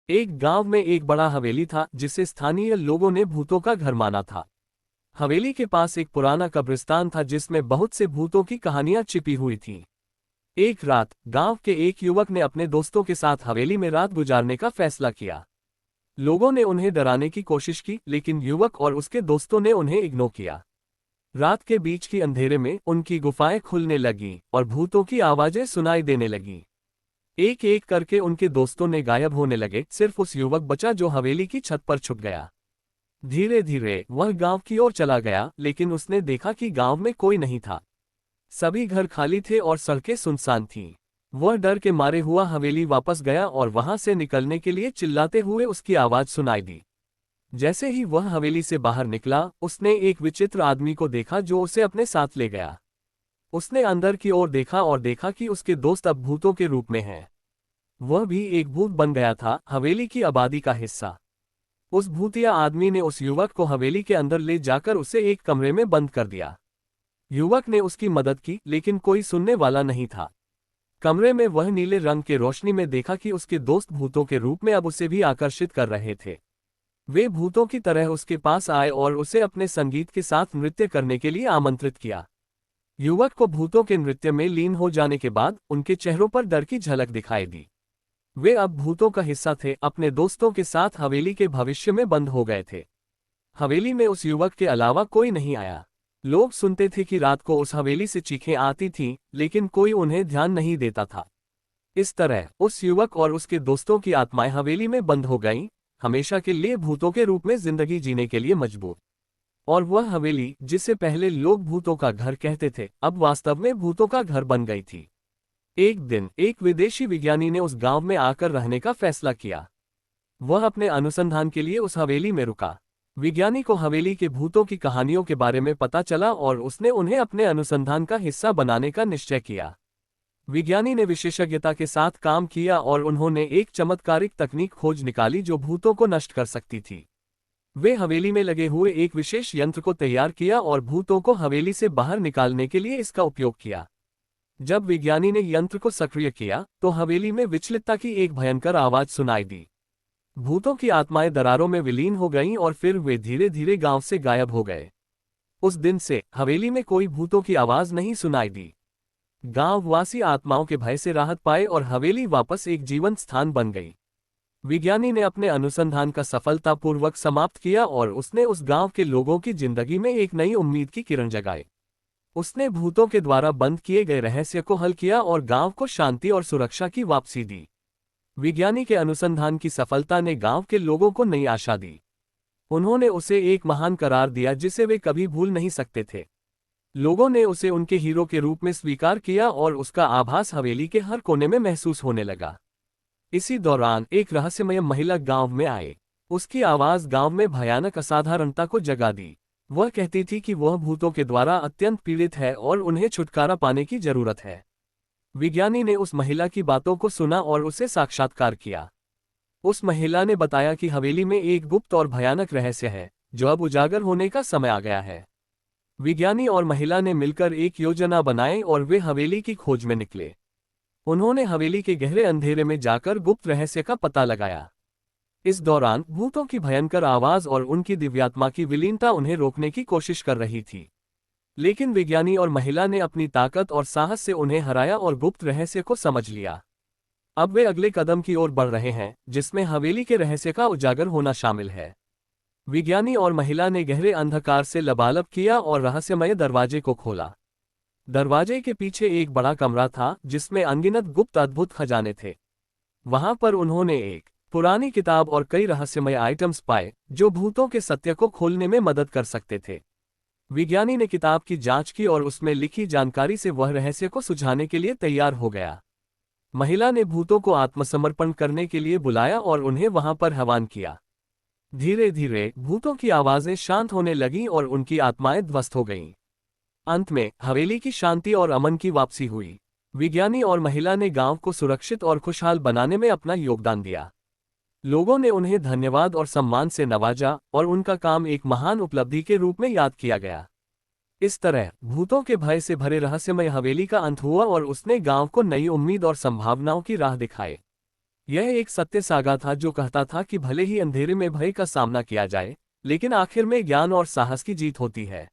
एक गांव में एक बड़ा हवेली था जिसे स्थानीय लोगों ने भूतों का घर माना था। हवेली के पास एक पुराना कब्रिस्तान था जिसमें बहुत से भूतों की कहानियां छिपी हुई थीं। एक रात गांव के एक युवक ने अपने दोस्तों के साथ हवेली में रात गुजारने का फैसला किया। लोगों ने उन्हें डराने की कोशिश की, लेकिन युवक और उसके दोस्तों ने उन्हें इग्नोर किया। रात के बीच की अंधेरे में उनकी गुफाएं खुलने लगीं और भूतों की आवाजें सुनाई देने लगीं। एक एक करके उनके दोस्तों ने गायब होने लगे, सिर्फ उस युवक बचा जो हवेली की छत पर छुप गया। धीरे धीरे वह गांव की ओर चला गया, लेकिन उसने देखा कि गांव में कोई नहीं था। सभी घर खाली थे और सड़कें सुनसान थीं। वह डर के मारे हुआ हवेली वापस गया और वहां से निकलने के लिए चिल्लाते हुए उसकी आवाज सुनाई दी। जैसे ही वह हवेली से बाहर निकला, उसने एक विचित्र आदमी को देखा जो उसे अपने साथ ले गया। उसने अंदर की ओर देखा और देखा कि उसके दोस्त अब भूतों के रूप में हैं। वह भी एक भूत बन गया था, हवेली की आबादी का हिस्सा। उस भूतिया आदमी ने उस युवक को हवेली के अंदर ले जाकर उसे एक कमरे में बंद कर दिया। युवक ने उसकी मदद की, लेकिन कोई सुनने वाला नहीं था। कमरे में वह नीले रंग के रोशनी में देखा कि उसके दोस्त भूतों के रूप में अब उसे भी आकर्षित कर रहे थे। वे भूतों की तरह उसके पास आए और उसे अपने संगीत के साथ नृत्य करने के लिए आमंत्रित किया। युवक को भूतों के नृत्य में लीन हो जाने के बाद उनके चेहरों पर डर की झलक दिखाई दी। वे अब भूतों का हिस्सा थे, अपने दोस्तों के साथ हवेली के भविष्य में बंद हो गए थे। हवेली में उस युवक के अलावा कोई नहीं आया। लोग सुनते थे कि रात को उस हवेली से चीखें आती थीं, लेकिन कोई उन्हें ध्यान नहीं देता था। इस तरह उस युवक और उसके दोस्तों की आत्माएं हवेली में बंद हो गईं, हमेशा के लिए भूतों के रूप में जिंदगी जीने के लिए मजबूर। और वह हवेली, जिसे पहले लोग भूतों का घर कहते थे, अब वास्तव में भूतों का घर बन गई थी। एक दिन एक विदेशी विज्ञानी ने उस गांव में आकर रहने का फैसला किया। वह अपने अनुसंधान के लिए उस हवेली में रुका। विज्ञानी को हवेली के भूतों की कहानियों के बारे में पता चला और उसने उन्हें अपने अनुसंधान का हिस्सा बनाने का निश्चय किया। विज्ञानी ने विशेषज्ञता के साथ काम किया और उन्होंने एक चमत्कारिक तकनीक खोज निकाली जो भूतों को नष्ट कर सकती थी। वे हवेली में लगे हुए एक विशेष यंत्र को तैयार किया और भूतों को हवेली से बाहर निकालने के लिए इसका उपयोग किया। जब विज्ञानी ने यंत्र को सक्रिय किया, तो हवेली में विचलितता की एक भयंकर आवाज सुनाई दी। भूतों की आत्माएं दरारों में विलीन हो गईं और फिर वे धीरे धीरे गांव से गायब हो गए। उस दिन से हवेली में कोई भूतों की आवाज नहीं सुनाई दी। गांववासी आत्माओं के भय से राहत पाए और हवेली वापस एक जीवंत स्थान बन गई। विज्ञानी ने अपने अनुसंधान का सफलतापूर्वक समाप्त किया और उसने उस गांव के लोगों की जिंदगी में एक नई उम्मीद की किरण जगाई। उसने भूतों के द्वारा बंद किए गए रहस्य को हल किया और गांव को शांति और सुरक्षा की वापसी दी। विज्ञानी के अनुसंधान की सफलता ने गांव के लोगों को नई आशा दी। उन्होंने उसे एक महान करार दिया जिसे वे कभी भूल नहीं सकते थे। लोगों ने उसे उनके हीरो के रूप में स्वीकार किया और उसका आभास हवेली के हर कोने में महसूस होने लगा। इसी दौरान एक रहस्यमय महिला गांव में आए। उसकी आवाज गांव में भयानक असाधारणता को जगा दी। वह कहती थी कि वह भूतों के द्वारा अत्यंत पीड़ित है और उन्हें छुटकारा पाने की जरूरत है। विज्ञानी ने उस महिला की बातों को सुना और उसे साक्षात्कार किया। उस महिला ने बताया कि हवेली में एक गुप्त और भयानक रहस्य है, जो अब उजागर होने का समय आ गया है। विज्ञानी और महिला ने मिलकर एक योजना बनाई और वे हवेली की खोज में निकले। उन्होंने हवेली के गहरे अंधेरे में जाकर गुप्त रहस्य का पता लगाया। इस दौरान भूतों की भयंकर आवाज और उनकी दिव्यात्मा की विलीनता उन्हें रोकने की कोशिश कर रही थी, लेकिन विज्ञानी और महिला ने अपनी ताकत और साहस से उन्हें हराया और गुप्त रहस्य को समझ लिया। अब वे अगले कदम की ओर बढ़ रहे हैं, जिसमें हवेली के रहस्य का उजागर होना शामिल है। विज्ञानी और महिला ने गहरे अंधकार से लबालब किया और रहस्यमय दरवाजे को खोला। दरवाजे के पीछे एक बड़ा कमरा था जिसमें अनगिनत गुप्त अद्भुत खजाने थे। वहां पर उन्होंने एक पुरानी किताब और कई रहस्यमय आइटम्स पाए जो भूतों के सत्य को खोलने में मदद कर सकते थे। विज्ञानी ने किताब की जांच की और उसमें लिखी जानकारी से वह रहस्य को सुझाने के लिए तैयार हो गया। महिला ने भूतों को आत्मसमर्पण करने के लिए बुलाया और उन्हें वहां पर आह्वान किया। धीरे धीरे भूतों की आवाजें शांत होने लगीं और उनकी आत्माएं ध्वस्त हो गईं। अंत में हवेली की शांति और अमन की वापसी हुई। विज्ञानी और महिला ने गांव को सुरक्षित और खुशहाल बनाने में अपना योगदान दिया। लोगों ने उन्हें धन्यवाद और सम्मान से नवाजा और उनका काम एक महान उपलब्धि के रूप में याद किया गया। इस तरह भूतों के भय से भरे रहस्यमय हवेली का अंत हुआ और उसने गांव को नई उम्मीद और संभावनाओं की राह दिखाई। यह एक सत्य सागा था जो कहता था कि भले ही अंधेरे में भय का सामना किया जाए, लेकिन आखिर में ज्ञान और साहस की जीत होती है।